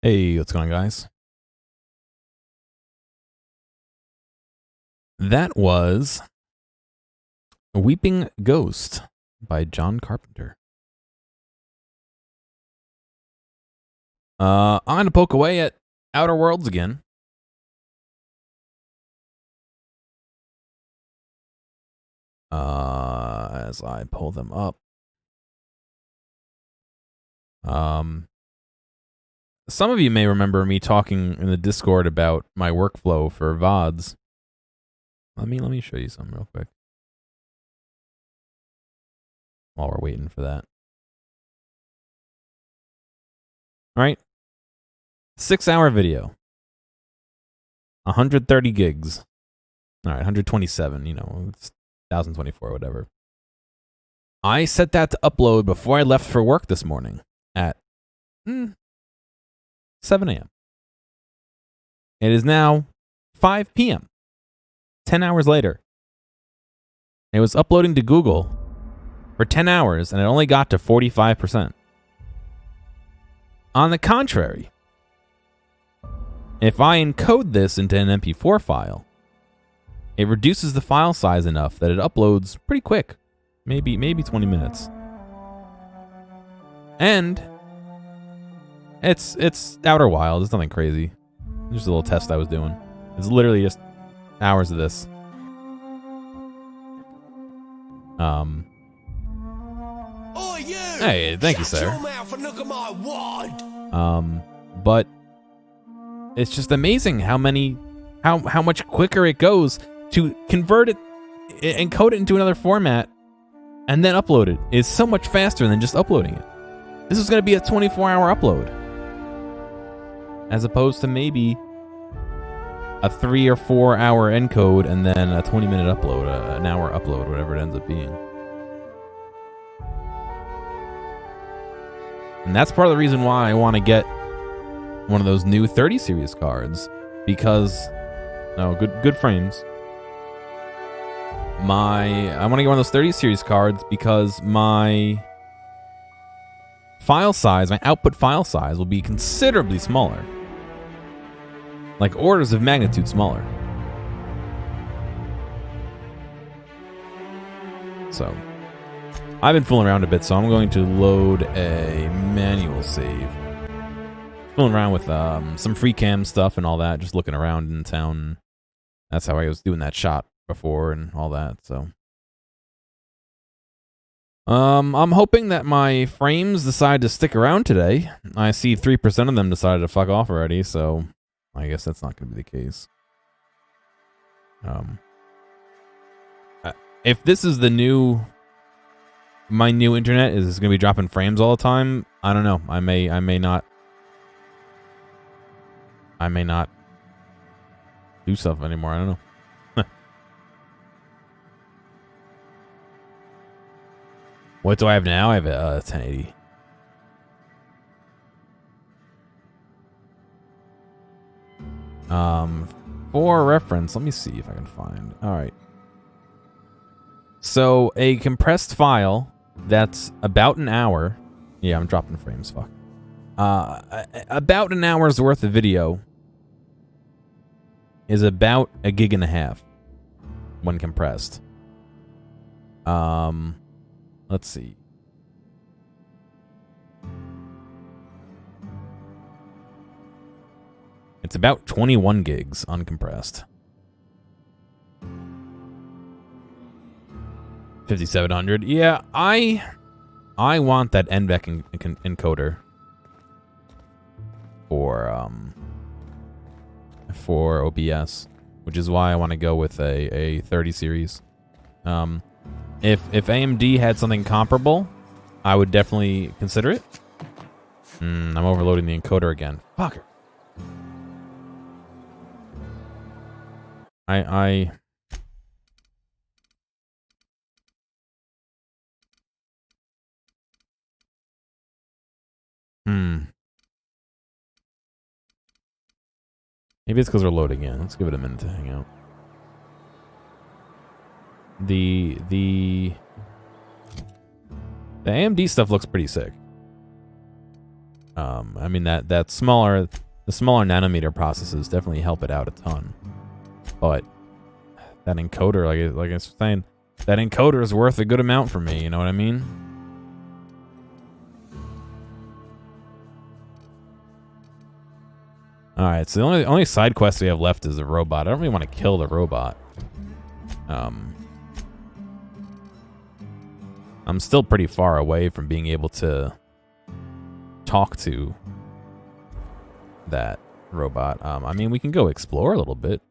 Hey, what's going on, guys? That was Weeping Ghost by John Carpenter. I'm gonna poke away at Outer Worlds again. As I pull them up. Some of you may remember me talking in the Discord about my workflow for VODs. Let me show you some real quick. While we're waiting for that. Alright. 6-hour video. 130 gigs. Alright, 127, you know, it's 1024, whatever. I set that to upload before I left for work this morning at 7 a.m. It is now 5 p.m. 10 hours later. It was uploading to Google for 10 hours and it only got to 45%. On the contrary, if I encode this into an MP4 file, it reduces the file size enough that it uploads pretty quick. Maybe 20 minutes. And it's Outer Wild. It's nothing crazy. Just a little test I was doing. It's literally just hours of this. Oh, you! Hey, thank you, Shut sir. your mouth and look at my wand. But it's just amazing how much quicker it goes to convert it, encode it into another format, and then upload it. It's so much faster than just uploading it. This is going to be a 24-hour upload, as opposed to maybe a 3 or 4 hour encode and then a 20-minute upload, an hour upload, whatever it ends up being. And that's part of the reason why I want to get one of those new 30 series cards, because good frames. I want to get one of those 30 series cards because my file size, my output file size will be considerably smaller. Like orders of magnitude smaller. So, I've been fooling around a bit, so I'm going to load a manual save. Fooling around with some free cam stuff and all that, just looking around in town. That's how I was doing that shot before and all that, so. I'm hoping that my frames decide to stick around today. I see 3% of them decided to fuck off already, so I guess that's not going to be the case. If this is my new internet is going to be dropping frames all the time, I don't know. I may not do stuff anymore. I don't know. What do I have now? I have a 1080. For reference, let me see if I can find. All right. So a compressed file that's about an hour. Yeah, I'm dropping frames. Fuck. About an hour's worth of video is about 1.5 gigs when compressed. Let's see. It's about 21 gigs uncompressed. 5700. Yeah, I want that NVEC encoder for OBS, which is why I want to go with a 30 series. If AMD had something comparable, I would definitely consider it. I'm overloading the encoder again. Fucker. Maybe it's because we're loading in. Let's give it a minute to hang out. The AMD stuff looks pretty sick. I mean the smaller nanometer processes definitely help it out a ton. But that encoder, like I was saying, that encoder is worth a good amount for me. You know what I mean? All right, so the only side quest we have left is the robot. I don't really want to kill the robot. I'm still pretty far away from being able to talk to that robot. I mean, we can go explore a little bit.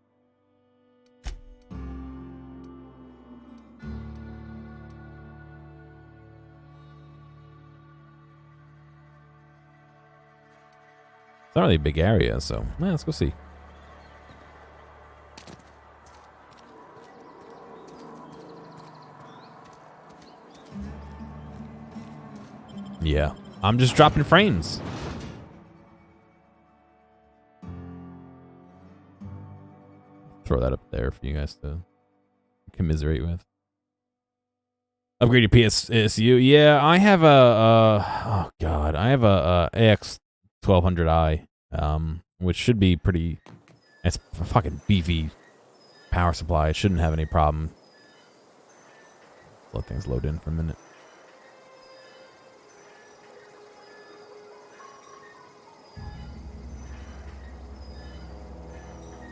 It's not really a big area, so yeah, let's go see. Yeah, I'm just dropping frames. Throw that up there for you guys to commiserate with. Upgrade your PSU. Yeah, I have oh god, I have a AX 1200i, which should be pretty. It's a fucking beefy power supply. It shouldn't have any problem. Let things load in for a minute.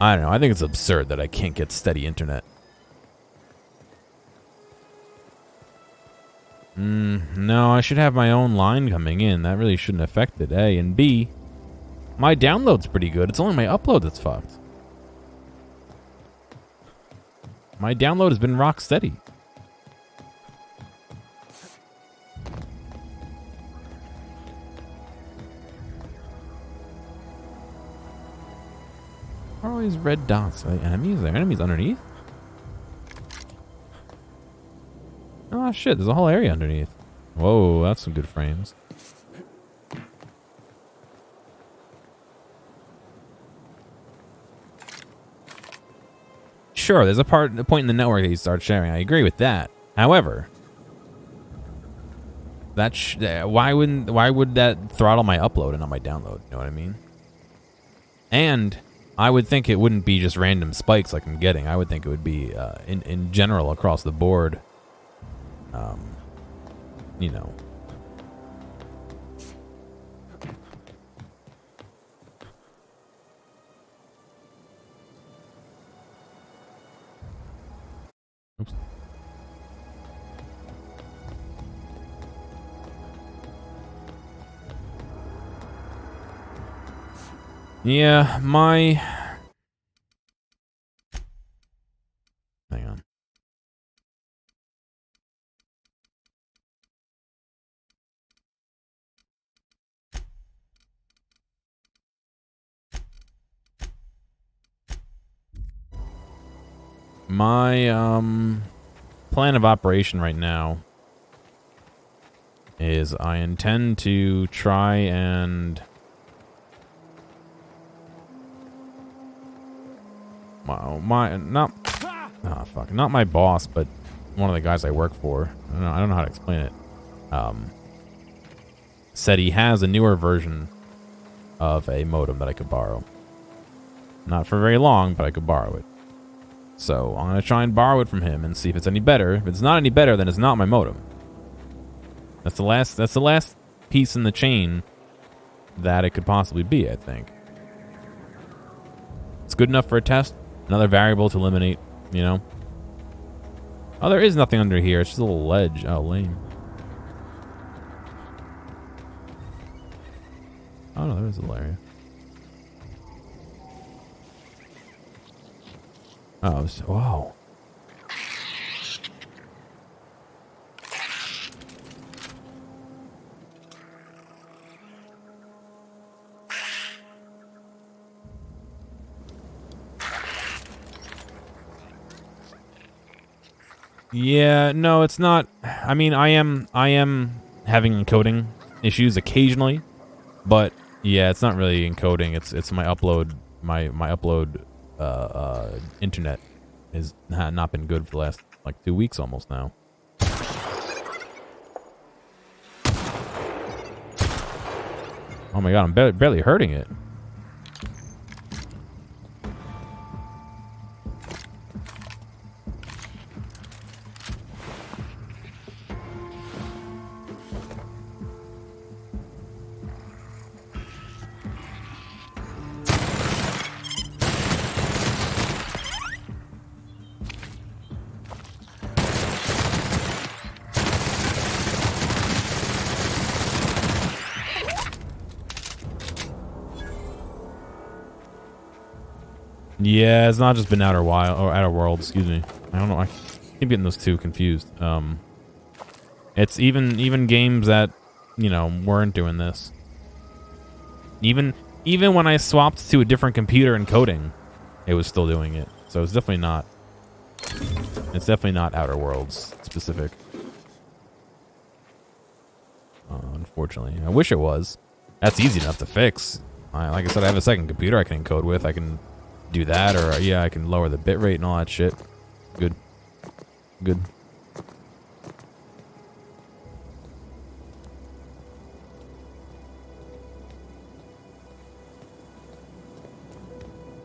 I don't know. I think it's absurd that I can't get steady internet. No, I should have my own line coming in. That really shouldn't affect it, A. And B, my download's pretty good. It's only my upload that's fucked. My download has been rock steady. What are all these red dots? Are they enemies? Are there enemies underneath? Oh shit, there's a whole area underneath. Whoa, that's some good frames. Sure, there's a point in the network that you start sharing. I agree with that. However, why would that throttle my upload and not my download? You know what I mean? And I would think it wouldn't be just random spikes like I'm getting. I would think it would be in general across the board. You know. Oops. Yeah, hang on. My plan of operation right now is I intend to try and not my boss, but one of the guys I work for. I don't know how to explain it. Said he has a newer version of a modem that I could borrow. Not for very long, but I could borrow it. So I'm gonna try and borrow it from him and see if it's any better. If it's not any better, then it's not my modem. That's the last piece in the chain that it could possibly be, I think. It's good enough for a test. Another variable to eliminate, you know. Oh, there is nothing under here. It's just a little ledge. Oh, lame. Oh, no, there is a little area. Oh, whoa. Yeah, no, it's not. I mean, I am having encoding issues occasionally, but yeah, it's not really encoding. It's my upload. My upload internet has not been good for the last like 2 weeks almost now. Oh my god, I'm barely hurting it. Yeah, it's not just been Outer World, excuse me. I don't know. I keep getting those two confused. It's even games that, you know, weren't doing this. Even when I swapped to a different computer encoding, it was still doing it. So it's definitely not. It's definitely not Outer Worlds specific. Unfortunately, I wish it was. That's easy enough to fix. Like I said, I have a second computer I can encode with. I can do that, or yeah, I can lower the bitrate and all that shit. Good. Good.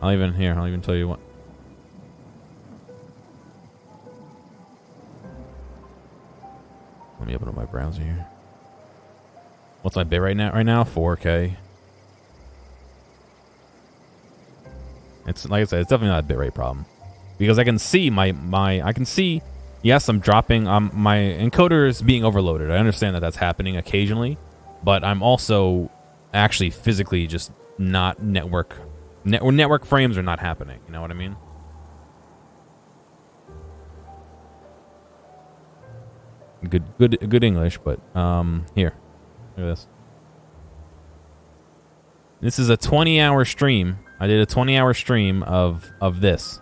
I'll even tell you what. Let me open up my browser here. What's my bit right now? 4K. It's like I said, it's definitely not a bitrate problem, because I can see I can see. Yes, I'm dropping. My encoder is being overloaded. I understand that that's happening occasionally, but I'm also actually physically just not network frames are not happening. You know what I mean? Good English, but here. Look at this. This is a 20-hour stream. I did a 20-hour stream of this.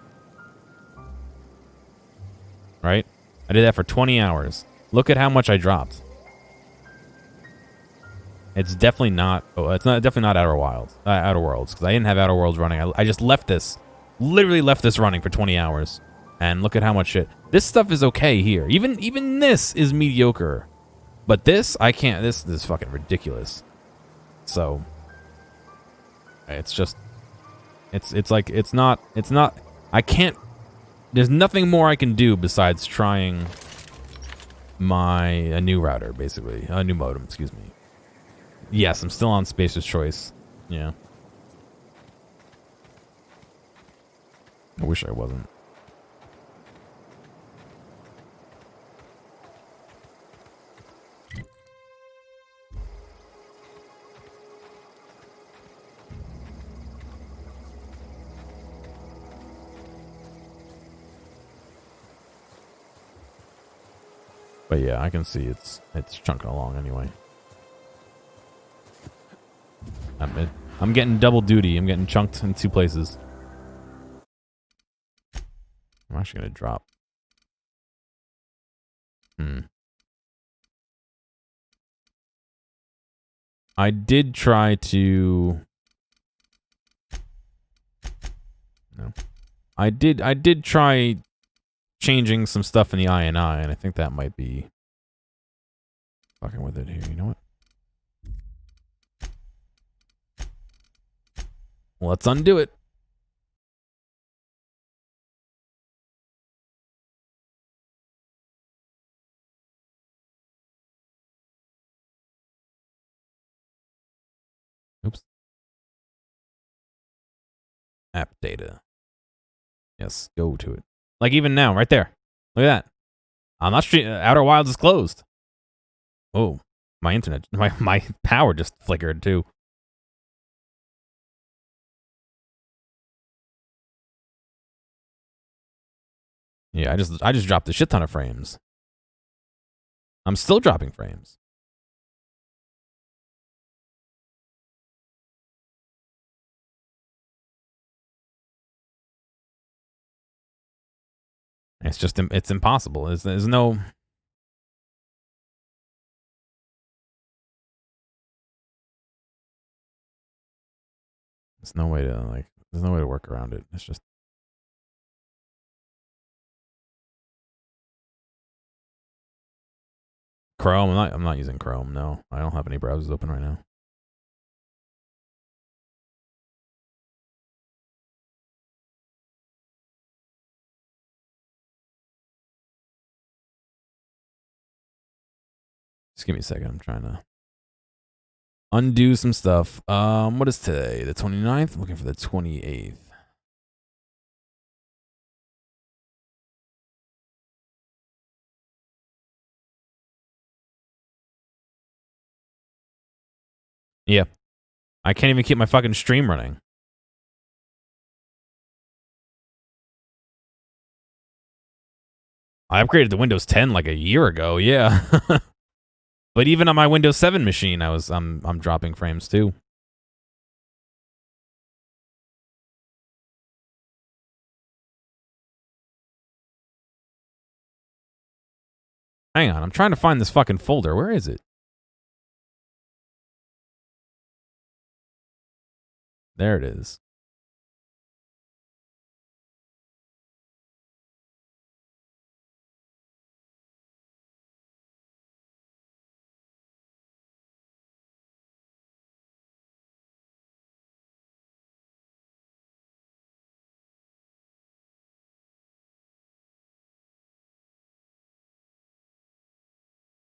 Right? I did that for 20 hours. Look at how much I dropped. It's definitely not. Oh, it's not definitely not Outer Worlds, because I didn't have Outer Worlds running. I just left this, literally left this running for 20 hours, and look at how much shit. This stuff is okay here. Even this is mediocre, but this I can't. This is fucking ridiculous. So it's just, it's like it's not. I can't. There's nothing more I can do besides trying a new router, basically a new modem. Excuse me. Yes, I'm still on Spacer's Choice. Yeah. I wish I wasn't. But yeah, I can see it's chunking along anyway. I'm getting double duty. I'm getting chunked in two places. I'm actually gonna drop. I did try to. No. I did try changing some stuff in the INI, and I think that might be fucking with it here. You know what? Let's undo it. Oops. App data. Yes, go to it. Like even now, right there. Look at that. I'm not Outer Wilds is closed. Oh, my internet, my power just flickered too. Yeah, I just dropped a shit ton of frames. I'm still dropping frames. It's just it's impossible. There's no. There's no way to There's no way to work around it. It's just. Chrome. I'm not using Chrome. No, I don't have any browsers open right now. Just give me a second. I'm trying to undo some stuff. What is today? The 29th? I'm looking for the 28th. Yeah. I can't even keep my fucking stream running. I upgraded to Windows 10 like a year ago, yeah. But even on my Windows 7 machine, I'm dropping frames too. Hang on, I'm trying to find this fucking folder. Where is it? There it is.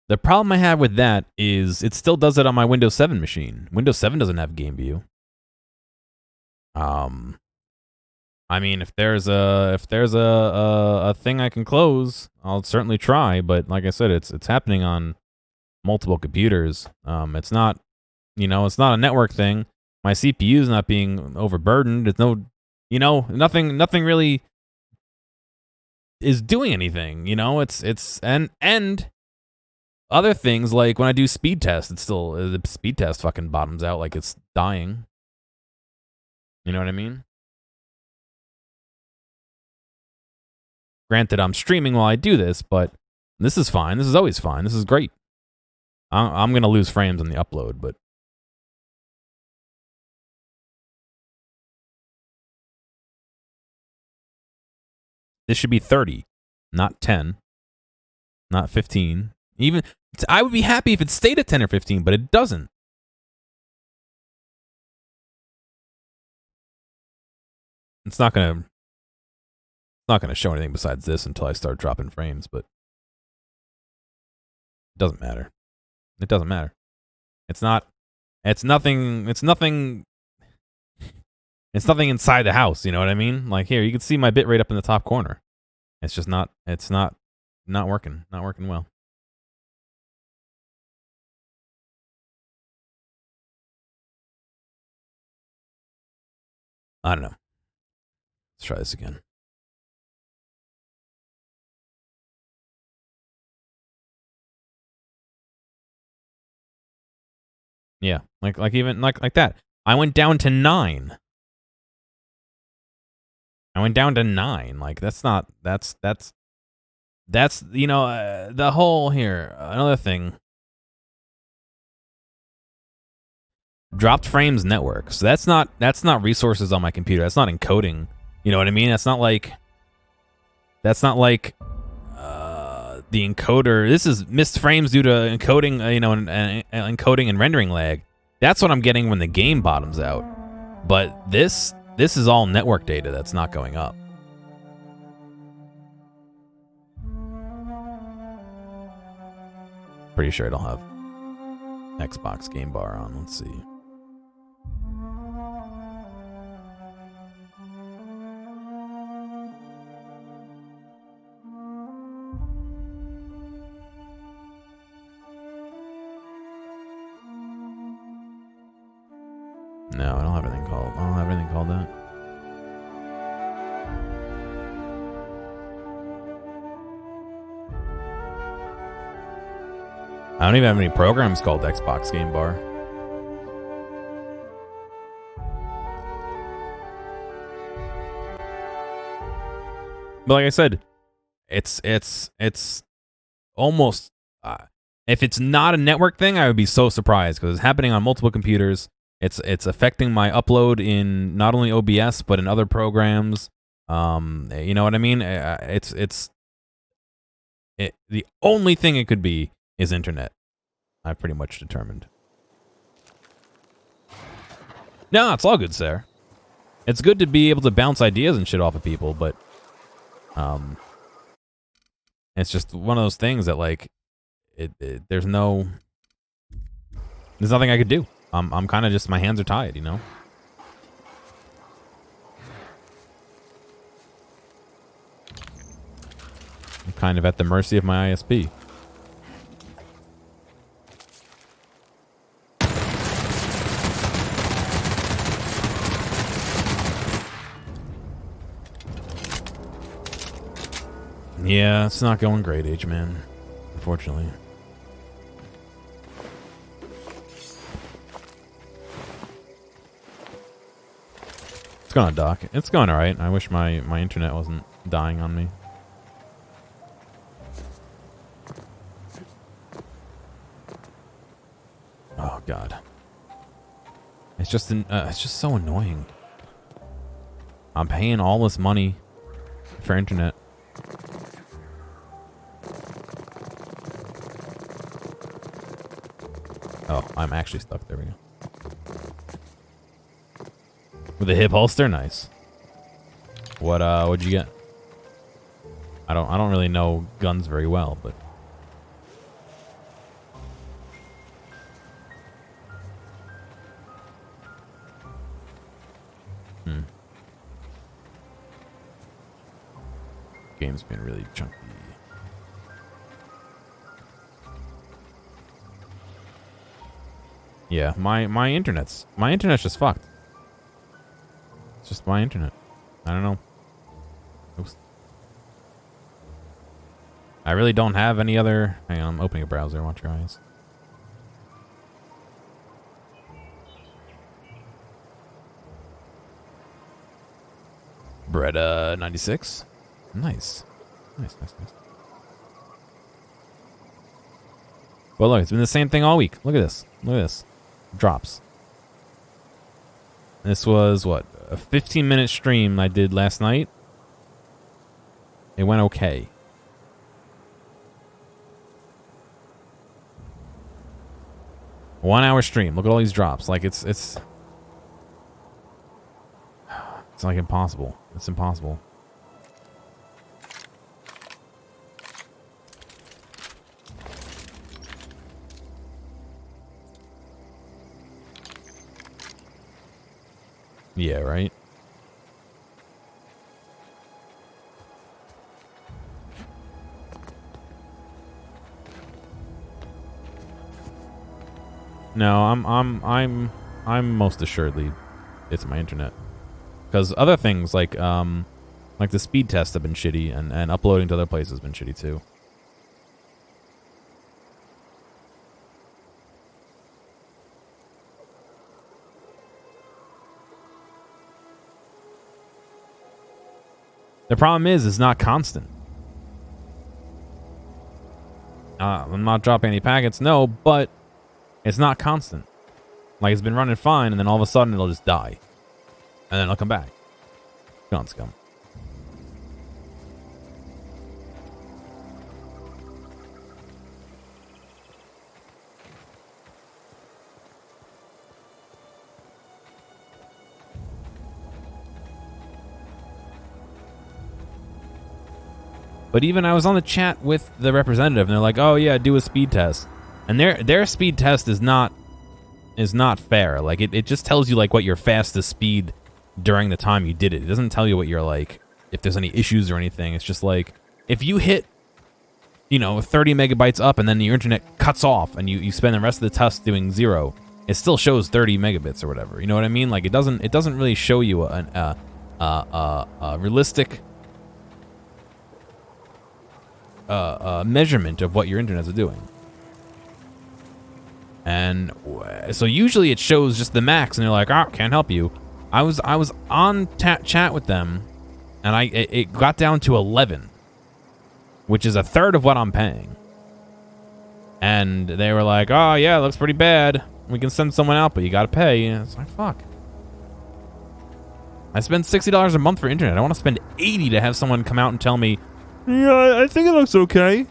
The problem I have with that is it still does it on my Windows 7 machine. Windows 7 doesn't have game view. I mean, if there's a thing I can close, I'll certainly try. But like I said, it's happening on multiple computers. It's not, it's not a network thing. My CPU is not being overburdened. It's no, nothing really is doing anything. It's and other things like when I do speed test, it's still the speed test fucking bottoms out like it's dying. You know what I mean? Granted, I'm streaming while I do this, but this is fine. This is always fine. This is great. I'm going to lose frames on the upload, but this should be 30, not 10, not 15. Even I would be happy if it stayed at 10 or 15, but it doesn't. It's not going to show anything besides this until I start dropping frames, but it doesn't matter. It doesn't matter. It's nothing inside the house, you know what I mean? Like here, you can see my bit rate up in the top corner. It's just not working well. I don't know. Let's try this again. Yeah, like that. I went down to 9. Like that's the whole here. Another thing. Dropped frames network. So that's not resources on my computer. That's not encoding. You know what I mean? That's not like the encoder. This is missed frames due to encoding, encoding and rendering lag. That's what I'm getting when the game bottoms out. But this is all network data that's not going up. Pretty sure I don't have Xbox Game Bar on. Let's see. No, I don't have anything called that. I don't even have any programs called Xbox Game Bar. But like I said, it's almost if it's not a network thing, I would be so surprised because it's happening on multiple computers. It's affecting my upload in not only OBS but in other programs. You know what I mean? The only thing it could be is internet. I've pretty much determined. No, it's all good, sir. It's good to be able to bounce ideas and shit off of people, but it's just one of those things that like there's nothing I could do. I'm kind of just, my hands are tied, you know? I'm kind of at the mercy of my ISP. Yeah, it's not going great, H-Man. Unfortunately. It's going dock. It's going alright. I wish my internet wasn't dying on me. Oh god. It's just so annoying. I'm paying all this money for internet. Oh, I'm actually stuck. There we go. With a hip holster, nice. What'd you get? I don't really know guns very well, but game's been really chunky. Yeah, my internet's just fucked. It's just my internet. I don't know. Oops. I really don't have any other. Hang on, I'm opening a browser. Watch your eyes. Bretta 96. Nice. Nice. Well, look, it's been the same thing all week. Look at this. Look at this. Drops. This was, what, a 15-minute stream I did last night. It went okay. One-hour stream. Look at all these drops. Like, it's like impossible. It's impossible. Yeah, right? No, I'm most assuredly it's my internet. Because other things like the speed tests have been shitty, and uploading to other places has been shitty too. The problem is it's not constant. I'm not dropping any packets, no, but it's not constant. Like, it's been running fine, and then all of a sudden it'll just die. And then it'll come back. Gone scum. But even I was on the chat with the representative, and they're like, "Oh yeah, do a speed test," and their speed test is not fair. Like it just tells you like what your fastest speed during the time you did it. It doesn't tell you what you're like if there's any issues or anything. It's just like if you hit 30 megabytes up and then your internet cuts off and you spend the rest of the test doing 0, it still shows 30 megabits or whatever. You know what I mean? Like it doesn't really show you a realistic measurement of what your internet's doing. And so usually it shows just the max, and they're like, "Oh, can't help you." I was on chat with them, and it got down to 11, which is a third of what I'm paying. And they were like, "Oh yeah, looks pretty bad. We can send someone out, but you gotta pay." And it's like, fuck. I spend $60 a month for internet. I want to spend $80 to have someone come out and tell me, "Yeah, I think it looks okay."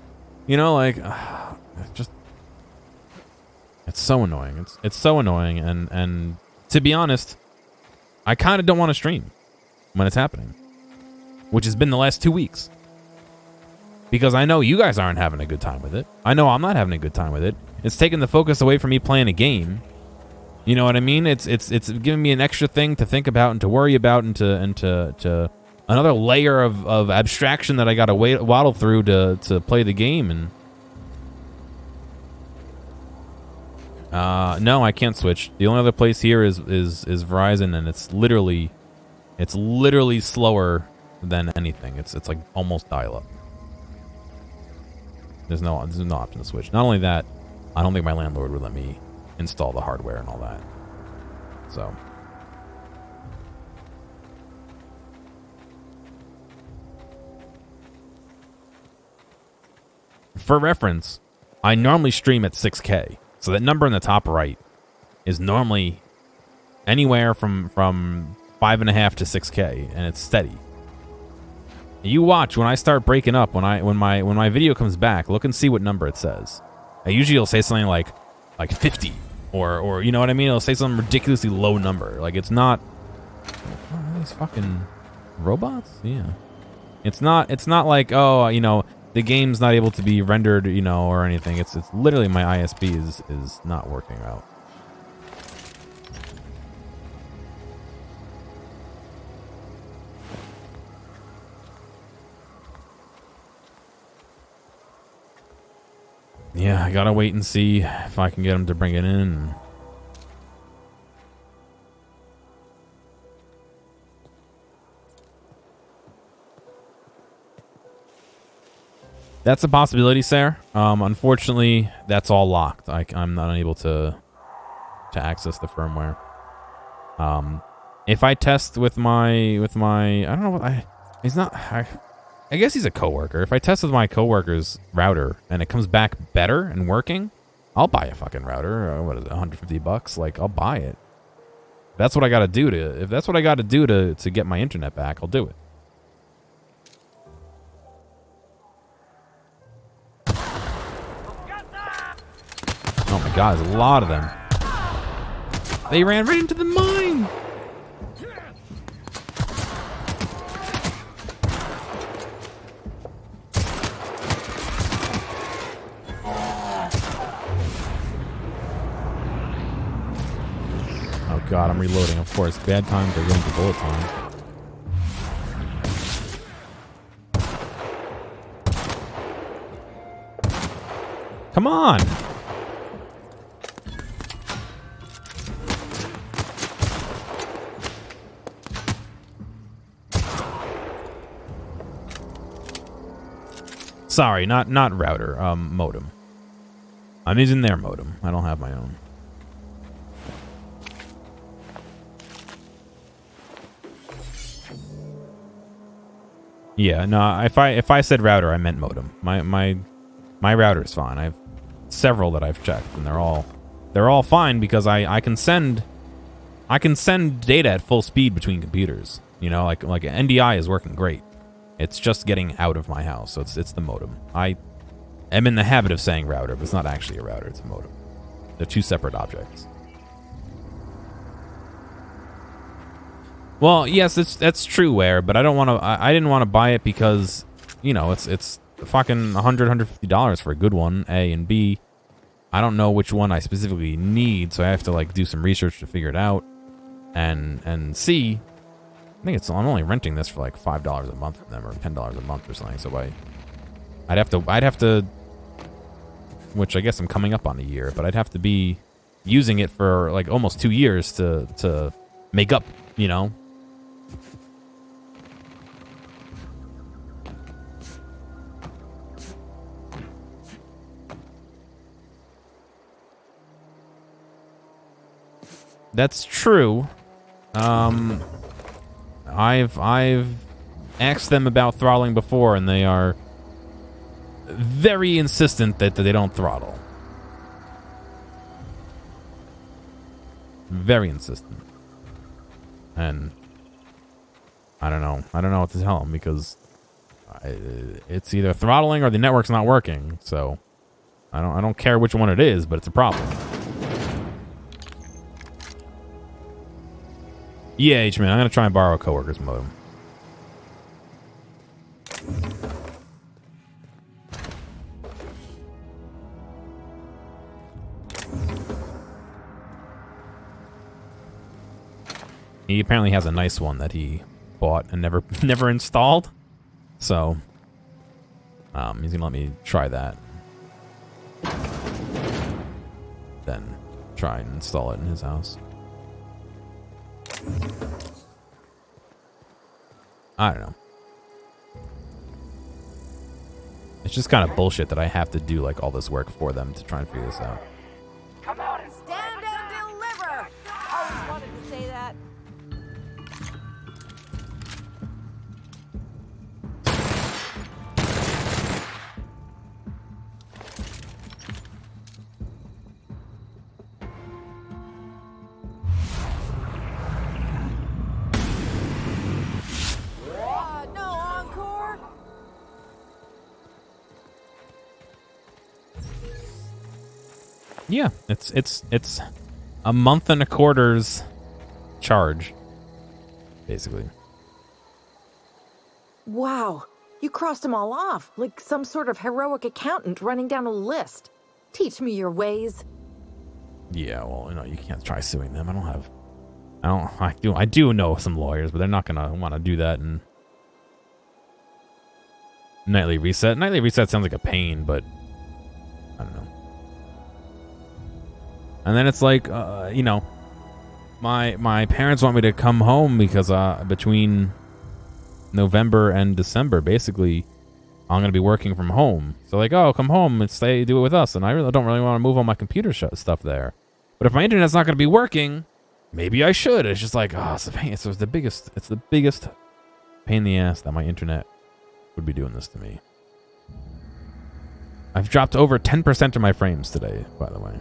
It's so annoying. It's so annoying, and to be honest, I kind of don't want to stream when it's happening, which has been the last 2 weeks. because I know you guys aren't having a good time with it. I know I'm not having a good time with it. It's taking the focus away from me playing a game. You know what I mean? It's giving me an extra thing to think about and to worry about and to another layer of abstraction that I got to waddle through to play the game. And no, I can't switch. The only other place here is Verizon, and it's literally slower than anything. It's like almost dial-up. There's no option to switch. Not only that, I don't think my landlord would let me install the hardware and all that. So for reference, I normally stream at 6K. So that number in the top right is normally anywhere from 5.5 to 6K, and it's steady. You watch when I start breaking up, when my video comes back, look and see what number it says. Usually it'll say something like 50 or you know what I mean? It'll say some ridiculously low number. Like it's not. Are these fucking robots? Yeah. It's not like, oh, you know, the game's not able to be rendered, you know, or anything. It's literally my ISP is not working out. Yeah, I gotta wait and see if I can get him to bring it in. That's a possibility, Sarah. Unfortunately, that's all locked. I'm not able to access the firmware. If I test with my I don't know what he's not. I guess he's a coworker. If I test with my coworker's router and it comes back better and working, I'll buy a fucking router. What is it, $150? Like, I'll buy it. If that's what I got to do to get my internet back, I'll do it. Oh my god, there's a lot of them. They ran right into the mine. Oh god, I'm reloading, of course. Bad time to go into bullet time. Come on! Sorry, not router, modem. I'm using their modem. I don't have my own. Yeah, no, if I said router, I meant modem. My router is fine. I have several that I've checked, and they're all fine because I can send data at full speed between computers. You know, like NDI is working great. It's just getting out of my house, so it's the modem. I am in the habit of saying router, but it's not actually a router, it's a modem. They're two separate objects. Well, yes, that's true, Ware, but I don't want to. I didn't want to buy it because, you know, it's fucking $150 for a good one, A, and B, I don't know which one I specifically need, so I have to like do some research to figure it out, and C, I think I'm only renting this for like $5 a month from them, or $10 a month or something. So I'd have to, which I guess I'm coming up on a year, but I'd have to be using it for like almost 2 years to make up, you know. That's true. I've asked them about throttling before, and they are very insistent that they don't throttle. Very insistent. And I don't know what to tell them, because it's either throttling or the network's not working. So I don't care which one it is, but it's a problem. Yeah, H-Man, I'm going to try and borrow a coworker's modem. He apparently has a nice one that he bought and never installed. So, he's gonna let me try that. Then try and install it in his house. I don't know. It's just kind of bullshit that I have to do like all this work for them to try and figure this out. Come out and stand and deliver. Always wanted to say that. No encore. Yeah, it's a month and a quarter's charge, basically. Wow, you crossed them all off, like some sort of heroic accountant running down a list. Teach me your ways. Yeah, well, you know, you can't try suing them. I do know some lawyers, but they're not gonna want to do that. And nightly reset sounds like a pain, but I don't know. And then it's like, you know, my parents want me to come home because between November and December, basically, I'm gonna be working from home. So like, oh, come home and stay, do it with us. And I don't really want to move all my computer stuff there. But if my internet's not gonna be working, maybe I should. It's just like, oh, it's a pain. It's the biggest pain in the ass that my internet would be doing this to me. I've dropped over 10% of my frames today, by the way.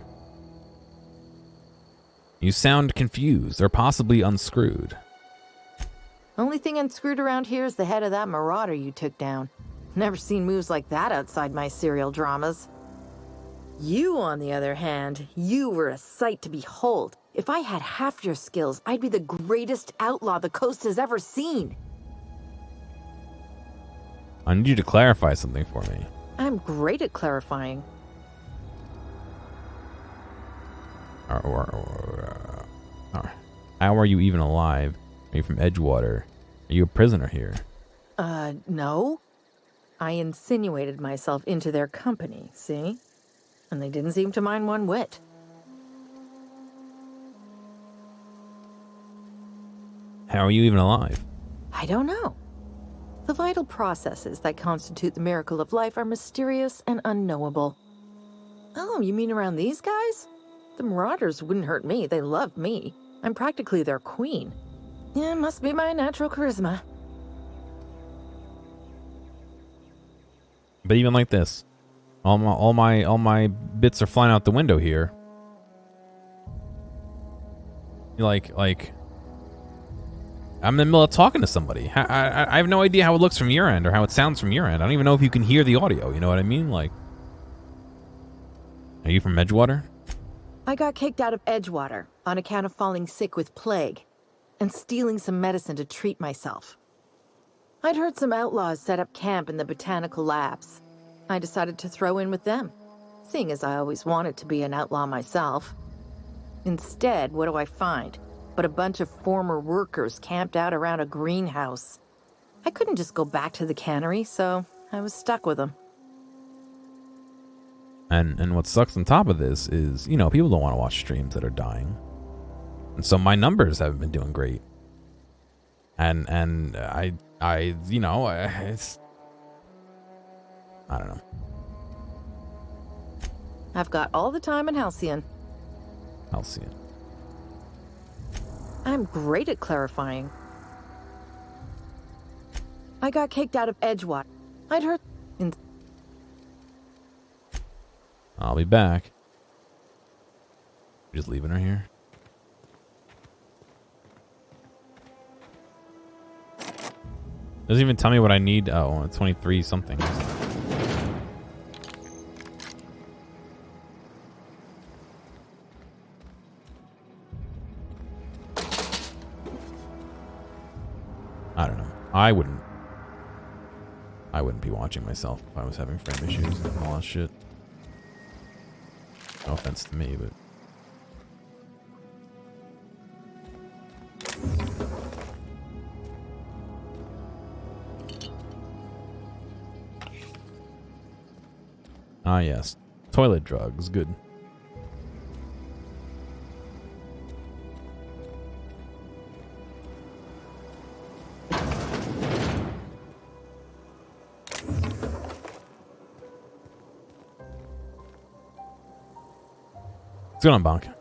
You sound confused or possibly unscrewed. Only thing unscrewed around here is the head of that marauder you took down. Never seen moves like that outside my serial dramas. You, on the other hand, you were a sight to behold. If I had half your skills, I'd be the greatest outlaw the coast has ever seen. I need you to clarify something for me. I'm great at clarifying. How are you even alive? Are you from Edgewater? Are you a prisoner here? No. I insinuated myself into their company, see? And they didn't seem to mind one whit. How are you even alive? I don't know. The vital processes that constitute the miracle of life are mysterious and unknowable. Oh, you mean around these guys? The Marauders wouldn't hurt me. They love me. I'm practically their queen. Yeah, must be my natural charisma. But even like this, all my bits are flying out the window here. Like I'm in the middle of talking to somebody. I have no idea how it looks from your end or how it sounds from your end. I don't even know if you can hear the audio. You know what I mean? Like, are you from Edgewater? I got kicked out of Edgewater on account of falling sick with plague and stealing some medicine to treat myself. I'd heard some outlaws set up camp in the botanical labs. I decided to throw in with them, seeing as I always wanted to be an outlaw myself. Instead, what do I find but a bunch of former workers camped out around a greenhouse? I couldn't just go back to the cannery, so I was stuck with them. And what sucks on top of this is, you know, people don't want to watch streams that are dying. And so my numbers haven't been doing great. And I you know, it's, I don't know. I've got all the time in Halcyon. Halcyon. I'm great at clarifying. I got kicked out of Edgewater. I'd heard... I'll be back. You're just leaving her here? Doesn't even tell me what I need. Oh, 23 something. I don't know. I wouldn't be watching myself if I was having frame issues and all that shit. No offense to me, but Ah, yes. Toilet drugs. Good. What's going on, Bonk?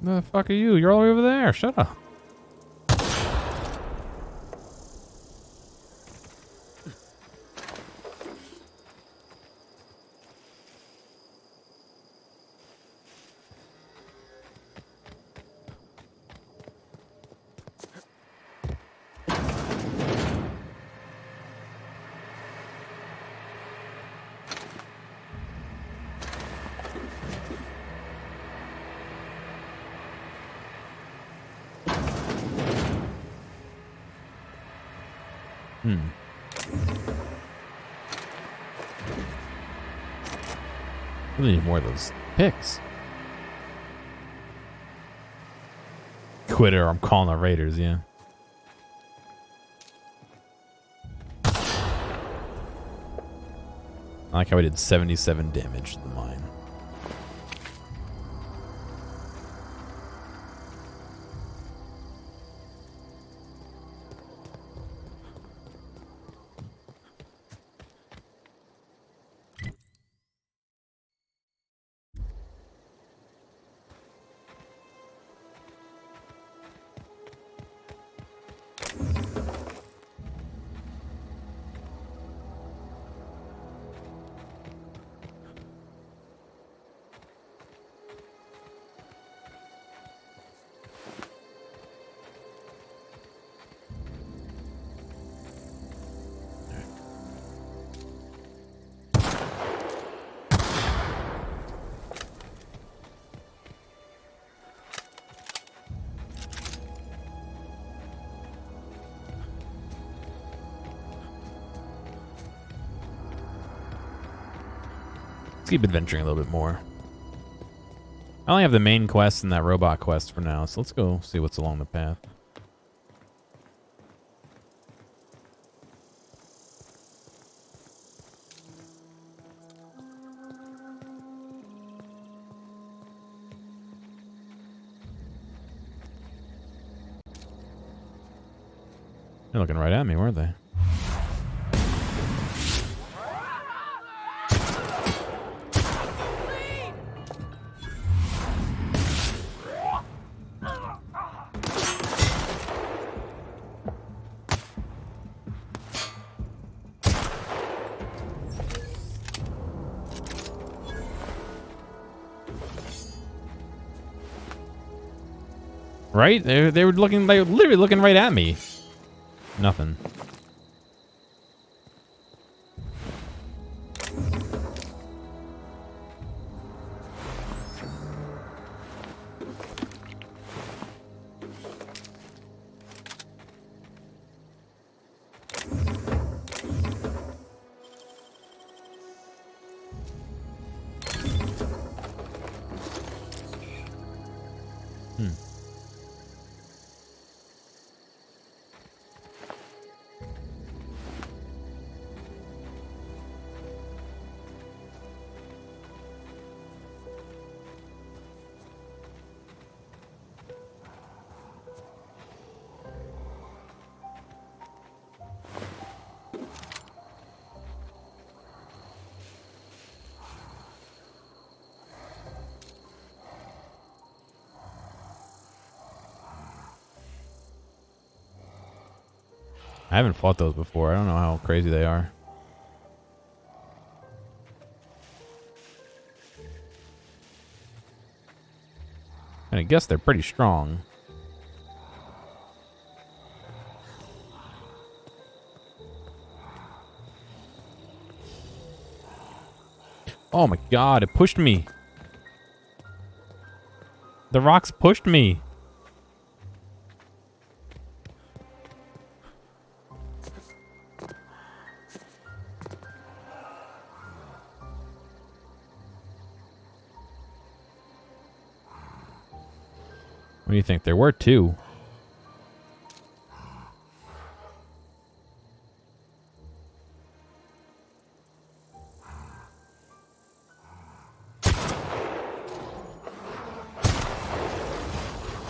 The fuck are you? You're all the way over there. Shut up. We need more of those picks. Quitter, I'm calling the Raiders, yeah. I like how we did 77 damage to the mine. Keep adventuring a little bit more. I only have the main quest and that robot quest for now, so let's go see what's along the path. They're looking right at me, weren't they? Right? They were looking, they were literally looking right at me. Nothing. I haven't fought those before. I don't know how crazy they are. And I guess they're pretty strong. Oh my god, it pushed me. The rocks pushed me. What do you think? There were two.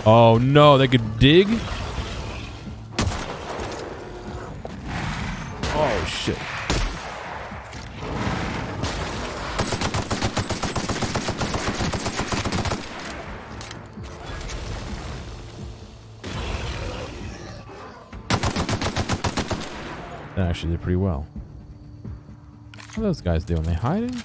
Oh no, they could dig? Oh shit. That actually did pretty well. What are those guys doing? They hiding?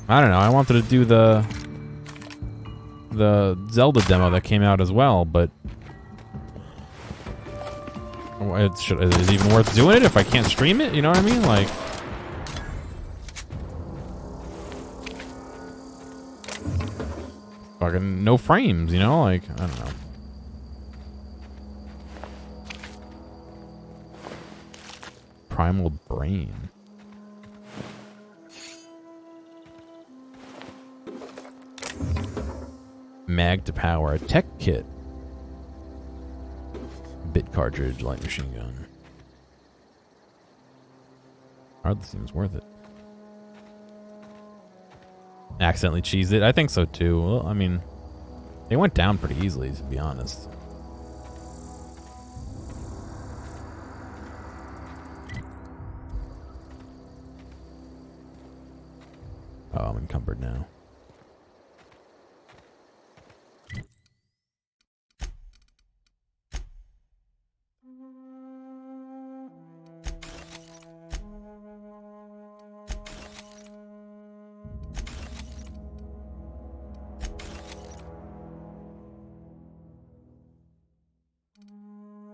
I don't know. I wanted to do the Zelda demo that came out as well, but is it even worth doing it if I can't stream it? You know what I mean? Like, fucking no frames, you know? Like, I don't know. Primal Brain. Mag to power a tech kit. Bit cartridge, light machine gun. Hardly seems worth it. Accidentally cheesed it? I think so too. Well, I mean, they went down pretty easily, to be honest. Oh, I'm encumbered now.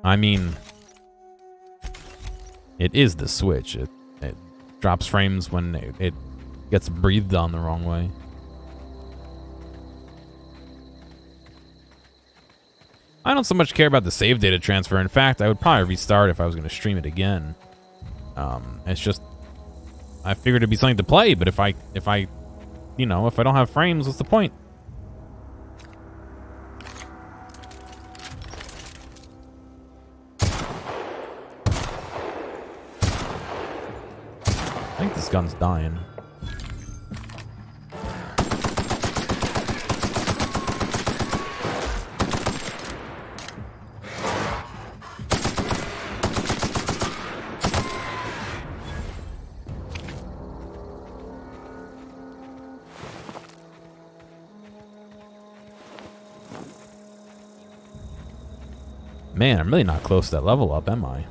I mean, it is the Switch. It drops frames when it gets breathed on the wrong way. I don't so much care about the save data transfer. In fact, I would probably restart if I was going to stream it again. It's just, I figured it'd be something to play, but if I don't have frames, what's the point? I think this gun's dying. Man, I'm really not close to that level up, am I?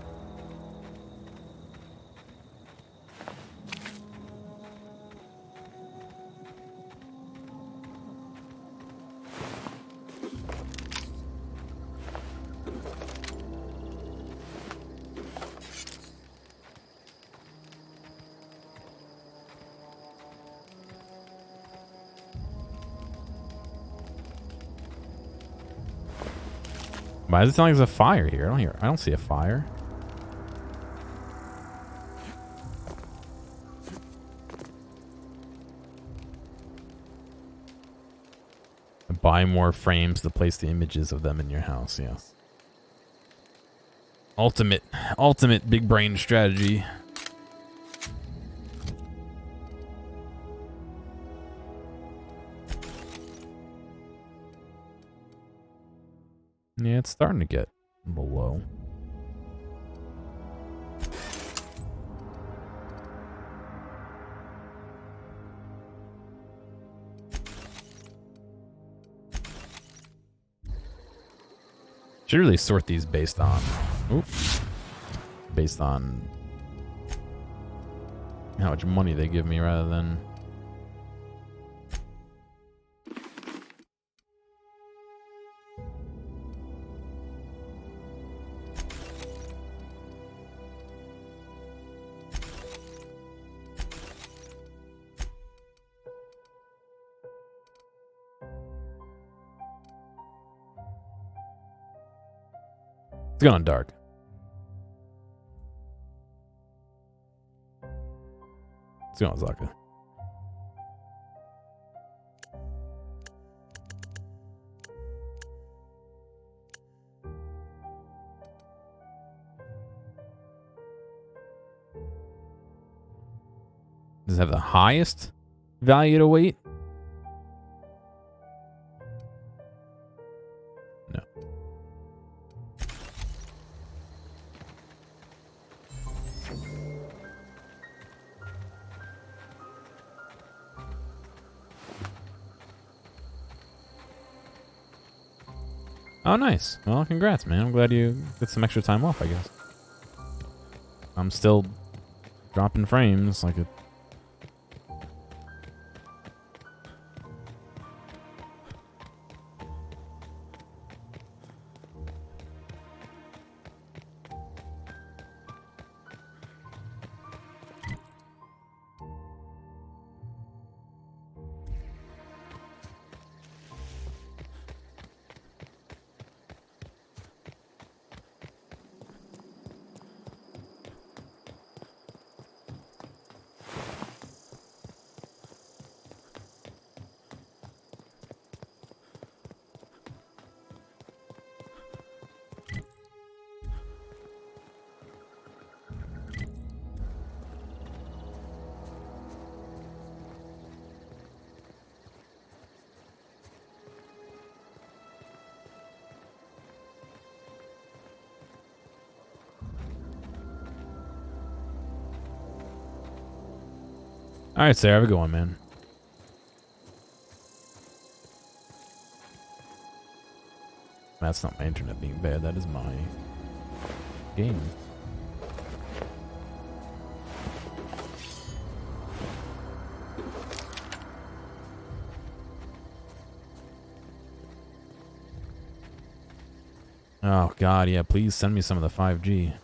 Why does it sound like there's a fire here? I don't see a fire. Buy more frames to place the images of them in your house, yes. Ultimate big brain strategy. Yeah, it's starting to get a little low. Should really sort these based on, based on how much money they give me rather than. It's going dark. It's going Zaka. Does it have the highest value to weight? No. Oh, nice. Well, congrats, man. I'm glad you get some extra time off, I guess. I'm still dropping frames like a... All right, Sarah, have a good one, man. That's not my internet being bad. That is my game. Oh, God, yeah. Please send me some of the 5G.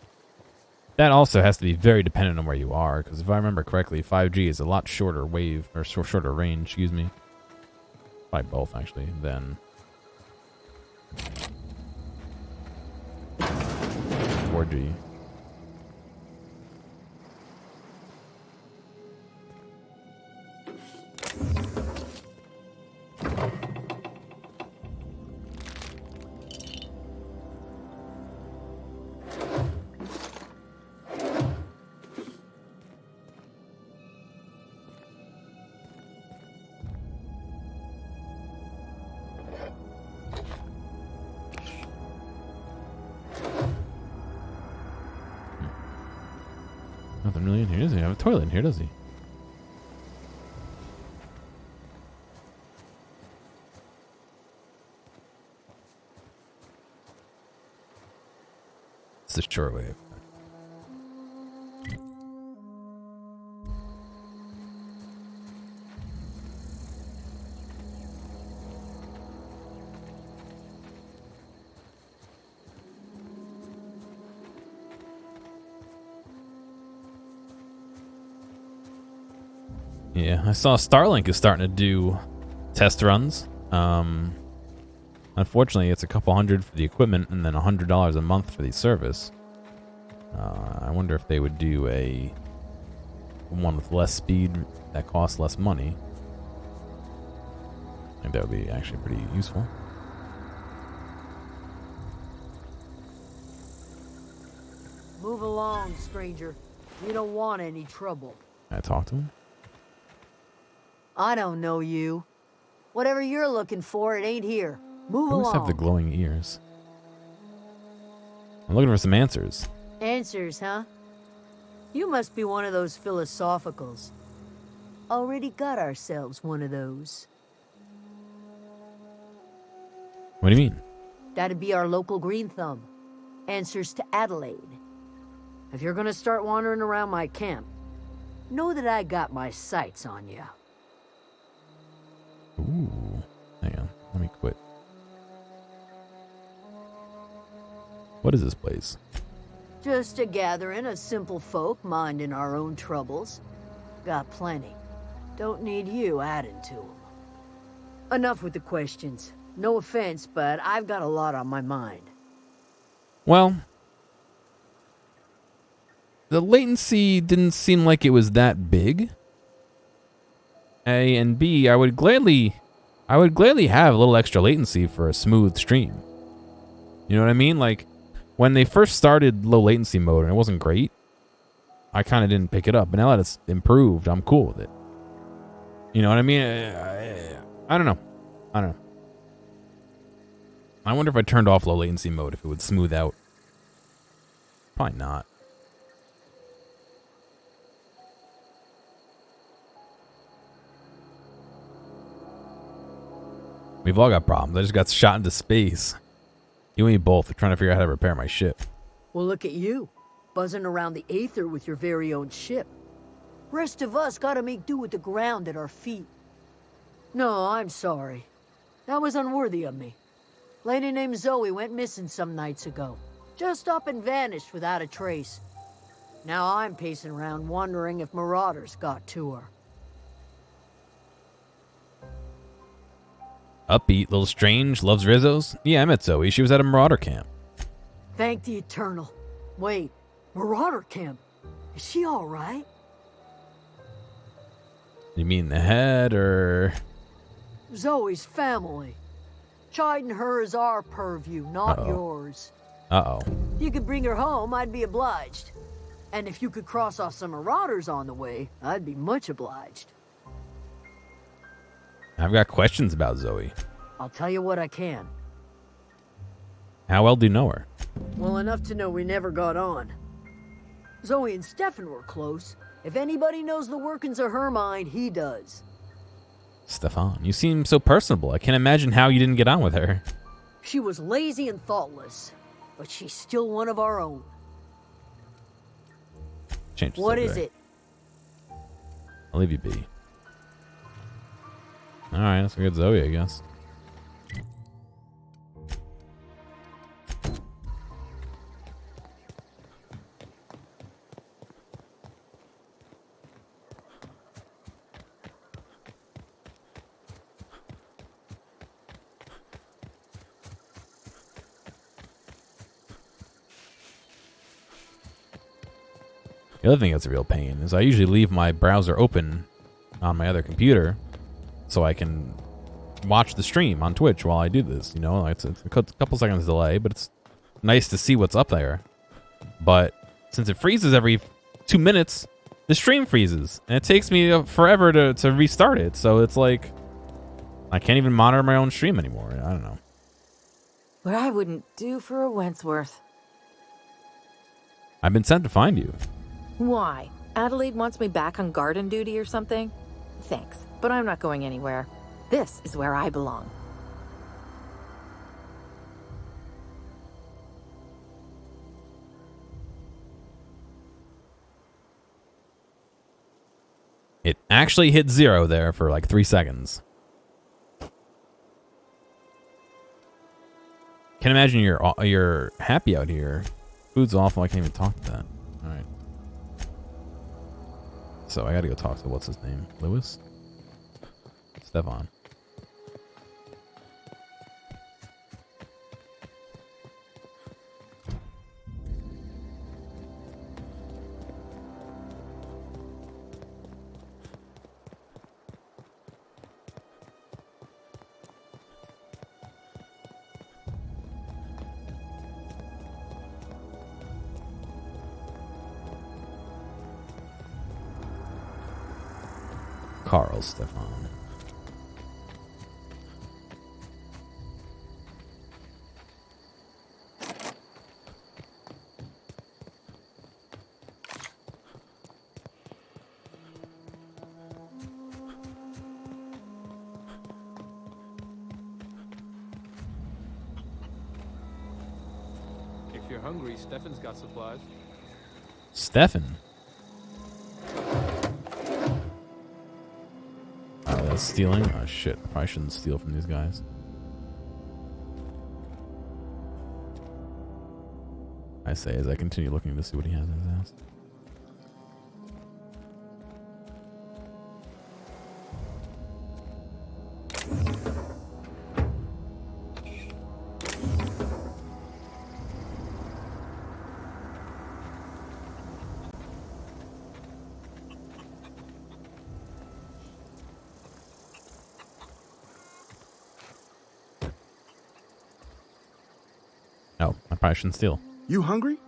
That also has to be very dependent on where you are, because if I remember correctly, 5G is a lot shorter wave, or shorter range, excuse me. Probably both, actually, than 4G. Nothing really in here. He doesn't have a toilet in here, does he? It's the short wave. Yeah, I saw Starlink is starting to do test runs. Unfortunately, it's a couple $100 for the equipment and then $100 a month for the service. I wonder if they would do a one with less speed that costs less money. I think that would be actually pretty useful. Move along, stranger. We don't want any trouble. Can I talk to him? I don't know you. Whatever you're looking for, it ain't here. Move I always along. have the glowing ears. I'm looking for some answers. Answers, huh? You must be one of those philosophicals. Already got ourselves one of those. What do you mean? That'd be our local green thumb. Answers to Adelaide. If you're gonna start wandering around my camp, know that I got my sights on you. Ooh. Hang on. Let me quit. What is this place? Just a gathering of simple folk minding our own troubles. Got plenty. Don't need you adding to them. Enough with the questions. No offense, but I've got a lot on my mind. Well, the latency didn't seem like it was that big. A and B, I would gladly have a little extra latency for a smooth stream. You know what I mean? Like, when they first started low latency mode and it wasn't great, I kind of didn't pick it up. But now that it's improved, I'm cool with it. You know what I mean? I don't know. I wonder if I turned off low latency mode, if it would smooth out. Probably not. We've all got problems. I just got shot into space. You and me both are trying to figure out how to repair my ship. Well, look at you, buzzing around the aether with your very own ship. Rest of us gotta make do with the ground at our feet. No, I'm sorry. That was unworthy of me. Lady named Zoe went missing some nights ago. Just up and vanished without a trace. Now I'm pacing around wondering if marauders got to her. Upbeat, little strange, loves Rizzos. Yeah, I met Zoe. She was at a marauder camp. Thank the Eternal. Wait, marauder camp? Is she alright? You mean the head, or...? Zoe's family. Chiding her is our purview, not Uh-oh. yours. Uh-oh. If you could bring her home, I'd be obliged. And if you could cross off some marauders on the way, I'd be much obliged. I've got questions about Zoe. I'll tell you what I can. How well do you know her? Well enough to know we never got on. Zoe and Stefan were close. If anybody knows the workings of her mind, he does. Stefan, you seem so personable. I can't imagine how you didn't get on with her. She was lazy and thoughtless, but she's still one of our own. Change the What is subject. it? I'll leave you be. Alright, let's go get Zoe, I guess. The other thing that's a real pain is I usually leave my browser open on my other computer so I can watch the stream on Twitch while I do this. You know, it's a couple seconds delay, but it's nice to see what's up there. But since it freezes every 2 minutes, the stream freezes, and it takes me forever to restart it. So it's like I can't even monitor my own stream anymore. I don't know. What I wouldn't do for a Wentworth. I've been sent to find you. Why? Adelaide wants me back on garden duty or something? Thanks, but I'm not going anywhere. This is where I belong. It actually hit 0 there for like 3 seconds. Can't imagine you're happy out here. Food's awful. I can't even talk to that. All right. So I gotta go talk to what's his name? Lewis? Stefan. Carl Stefan. If you're hungry, Stefan's got supplies. Stefan. Oh, that's stealing? Oh, shit. I probably shouldn't steal from these guys. I say as I continue looking to see what he has in his house. No, I probably shouldn't steal. You hungry?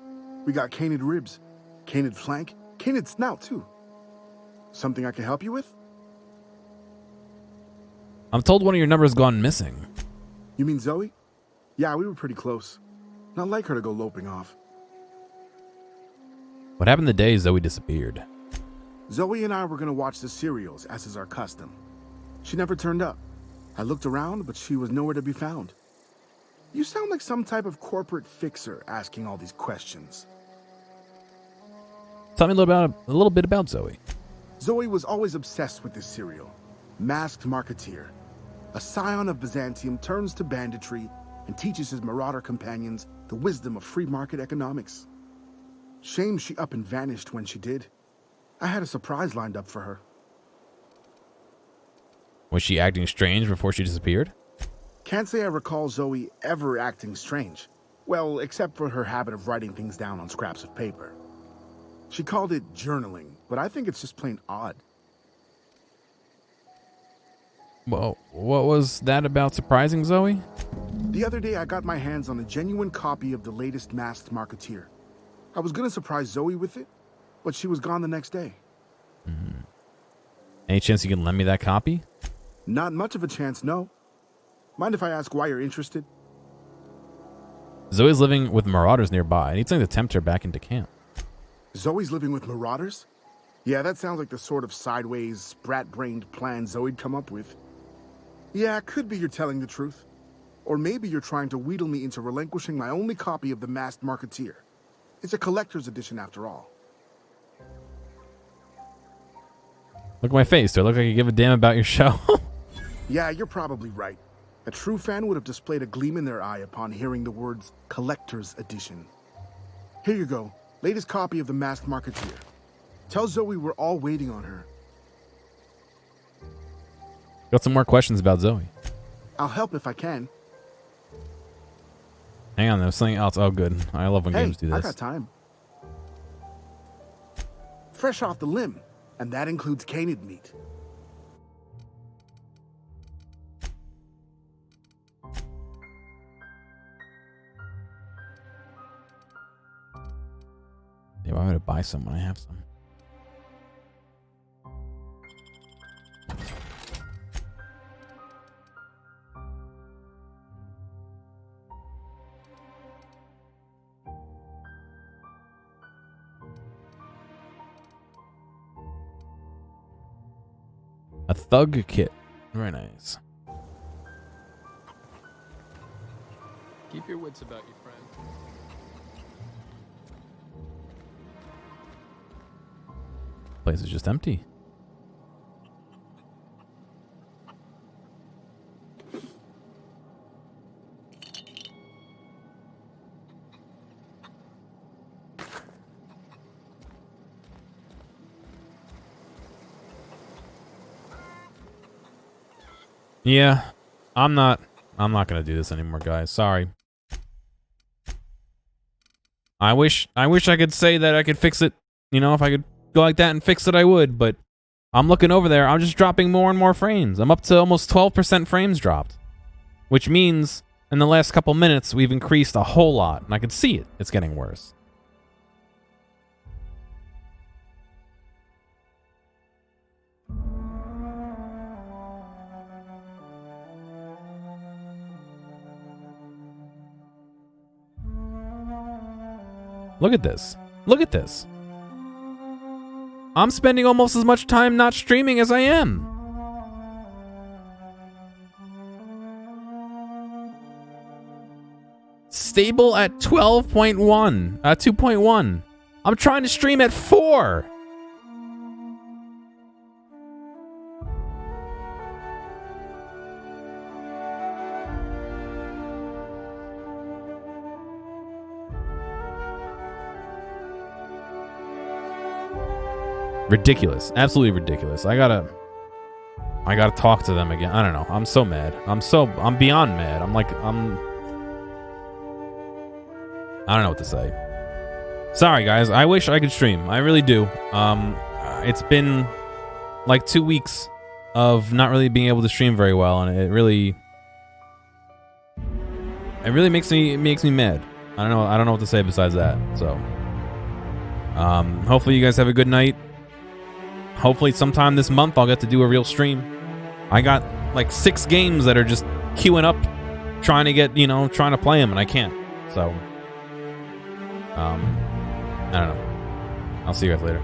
We got canid ribs, canid flank, canid snout too. Something I can help you with? I'm told one of your numbers gone missing. You mean Zoe? Yeah, we were pretty close. Not like her to go loping off. What happened the day Zoe disappeared? Zoe and I were gonna watch the serials, as is our custom. She never turned up. I looked around, but she was nowhere to be found. You sound like some type of corporate fixer asking all these questions. Tell me a little bit about Zoe. Zoe was always obsessed with this serial. Masked Marketeer. A scion of Byzantium turns to banditry and teaches his marauder companions the wisdom of free market economics. Shame she up and vanished when she did. I had a surprise lined up for her. Was she acting strange before she disappeared? Can't say I recall Zoe ever acting strange. Well, except for her habit of writing things down on scraps of paper. She called it journaling, but I think it's just plain odd. Well, what was that about surprising Zoe? The other day I got my hands on a genuine copy of the latest Masked Marketeer. I was gonna surprise Zoe with it, but she was gone the next day. Any chance you can lend me that copy? Not much of a chance, no. Mind if I ask why you're interested? Zoe's living with marauders nearby. I need something to tempt her back into camp. Zoe's living with marauders? Yeah, that sounds like the sort of sideways, sprat-brained plan Zoe'd come up with. Yeah, could be you're telling the truth. Or maybe you're trying to wheedle me into relinquishing my only copy of the Masked Marketeer. It's a collector's edition after all. Look at my face. Do I look like I give a damn about your show? Yeah, you're probably right. A true fan would have displayed a gleam in their eye upon hearing the words collector's edition. Here you go. Latest copy of the Masked Marketeer. Tell Zoe we're all waiting on her. Got some more questions about Zoe. I'll help if I can. Hang on, there's something else. Oh, good. I love when Hey, games do I this. got time. Fresh off the limb, and that includes canid meat. Yeah, why would I buy some when I have some? A thug kit. Very nice. Keep your wits about you, friend. Place is just empty. Yeah, I'm not gonna do this anymore, guys. Sorry. I wish I could say that I could fix it. You know, if I could go like that and fix it, I would, but I'm looking over there. I'm just dropping more and more frames. I'm up to almost 12% frames dropped, which means in the last couple minutes, we've increased a whole lot, and I can see it. It's getting worse. Look at this. Look at this. I'm spending almost as much time not streaming as I am. stable at 12.1, 2.1. I'm trying to stream at 4. Ridiculous. Absolutely ridiculous. I gotta talk to them again. I don't know. I'm so mad. I'm beyond mad. I don't know what to say. Sorry, guys. I wish I could stream. I really do. It's been like 2 weeks of not really being able to stream very well, and it really makes me mad. I don't know what to say besides that. So, hopefully you guys have a good night. Hopefully sometime this month I'll get to do a real stream. I got like 6 games that are just queuing up, trying to play them, and I can't. So, I don't know. I'll see you guys later.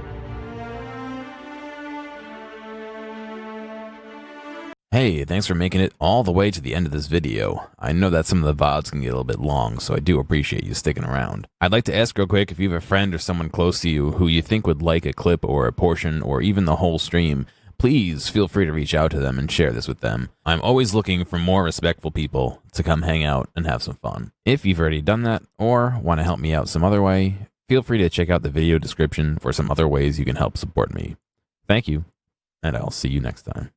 Hey, thanks for making it all the way to the end of this video. I know that some of the VODs can get a little bit long, so I do appreciate you sticking around. I'd like to ask real quick if you have a friend or someone close to you who you think would like a clip or a portion or even the whole stream, please feel free to reach out to them and share this with them. I'm always looking for more respectful people to come hang out and have some fun. If you've already done that or want to help me out some other way, feel free to check out the video description for some other ways you can help support me. Thank you, and I'll see you next time.